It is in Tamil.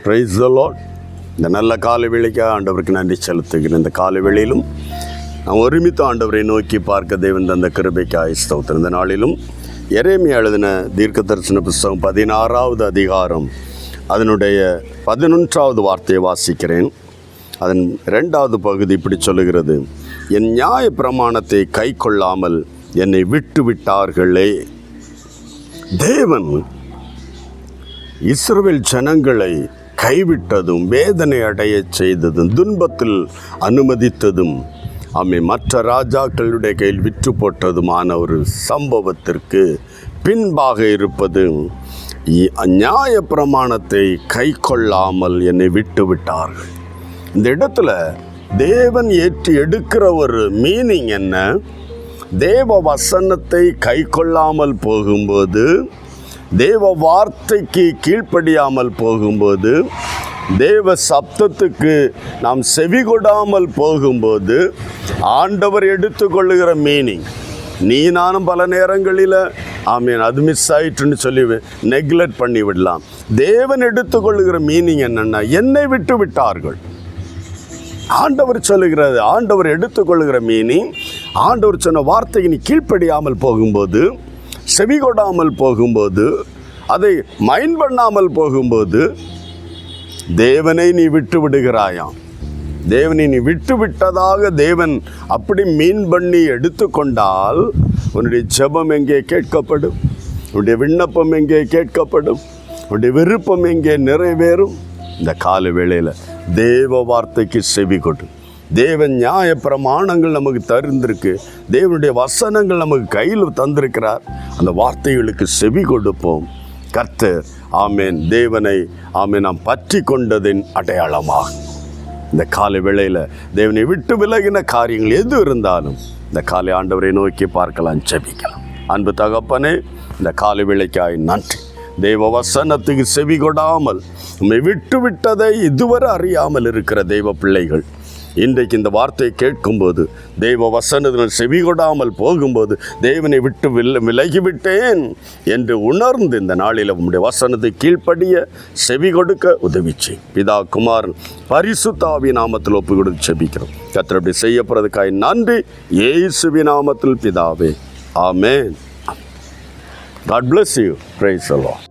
Praise the Lord. இந்த நல்ல காலை வேளைக்காக ஆண்டவருக்கு நன்றி செலுத்துகிறேன். இந்த காலை வேளையிலும் நாம் ஒருமித்த ஆண்டவரை நோக்கி பார்க்க தேவன் தந்த கிருபைக்காய் ஸ்தோத்திரம். இந்த நாளிலும் எரேமியா எழுதின தீர்க்க தரிசன புஸ்தகம் 16வது அதிகாரம் அதனுடைய 11வது வார்த்தையை வாசிக்கிறேன். அதன் 2வது பகுதி இப்படி சொல்லுகிறது: என் நியாய பிரமாணத்தை கை கொள்ளாமல் என்னை விட்டு விட்டார்களே. தேவன் இஸ்ரவேல் ஜனங்களை கைவிட்டதும், வேதனை அடைய செய்ததும், துன்பத்தில் அனுமதித்ததும், மற்ற ராஜாக்களுடைய கையில் விற்று போட்டதுமான ஒரு சம்பவத்திற்கு பின்பாக இருப்பது, நியாய பிரமாணத்தை கை கொள்ளாமல் என்னை விட்டு விட்டார்கள். இந்த இடத்துல தேவன் ஏற்றி எடுக்கிற ஒரு மீனிங் என்ன? தேவ வசனத்தை கை கொள்ளாமல் போகும்போது, தேவ வார்த்தைக்கு கீழ்ப்படியாமல் போகும்போது, தேவ சப்தத்துக்கு நாம் செவி கொடாமல் போகும்போது ஆண்டவர் எடுத்துக்கொள்ளுகிற மீனிங். நீ நானும் பல நேரங்களில் அது மிஸ் ஆயிட்டுன்னு சொல்லி நெக்லெக்ட் பண்ணி விடலாம். தேவன் எடுத்துக்கொள்ளுகிற மீனிங் என்னென்னா, என்னை விட்டு விட்டார்கள். ஆண்டவர் சொல்லுகிறது, ஆண்டவர் எடுத்துக்கொள்ளுகிற மீனிங், ஆண்டவர் சொன்ன வார்த்தைக்கு நீ கீழ்ப்படியாமல் போகும்போது, செவி கொடாமல் போகும்போது, அதை மைண்ட் பண்ணாமல் போகும்போது, தேவனை நீ விட்டு விடுகிறாயாம். தேவனை நீ விட்டு விட்டதாக தேவன் அப்படி மீன் பண்ணி எடுத்துக்கொண்டால் உன்னுடைய ஜெபம் எங்கே கேட்கப்படும்? உன்னுடைய விண்ணப்பம் எங்கே கேட்கப்படும்? உன்னுடைய விருப்பம் எங்கே நிறைவேறும்? இந்த கால வேளையில் தேவ வார்த்தைக்கு செவி கொடு. தேவன் நியாய பிரமாணங்கள் நமக்கு தருந்திருக்கு. தேவனுடைய வசனங்கள் நமக்கு கையில் தந்திருக்கிறார். அந்த வார்த்தைகளுக்கு செவி கொடுப்போம். கர்த்தர் தேவனை நாம் பற்றி கொண்டதின் அடையாளமாக இந்த காலை வேளையில் தேவனை விட்டு விலகின காரியங்கள் எது இருந்தாலும் இந்த காலை ஆண்டவரை நோக்கி பார்க்கலாம், ஜெபிக்கலாம். அன்பு தகப்பனே, இந்த காலை வேளைக்காய் நன்றி. தெய்வ வசனத்துக்கு செவி கொடாமல் நம்மை விட்டு விட்டதை இதுவரை அறியாமல் இருக்கிற தெய்வ பிள்ளைகள் இன்றைக்கு இந்த வார்த்தையை கேட்கும்போது, தெய்வ வசனத்தினால் செவி கொடாமல் போகும்போது, தேவனை விட்டு விலகிவிட்டேன் என்று உணர்ந்து இந்த நாளில் உம்முடைய வசனத்தை கீழ்ப்படிய செவி கொடுக்க உதவிச்சு. பிதா, குமாரன், பரிசுத்த ஆவியின் நாமத்தில் ஒப்பு கொடுத்து செபிக்கிறோம். கர்த்தர் அப்படி செய்யப்படுறதுக்காய் நன்றி. இயேசுவின் நாமத்தில் பிதாவே, ஆமென். God bless you. Praise the Lord.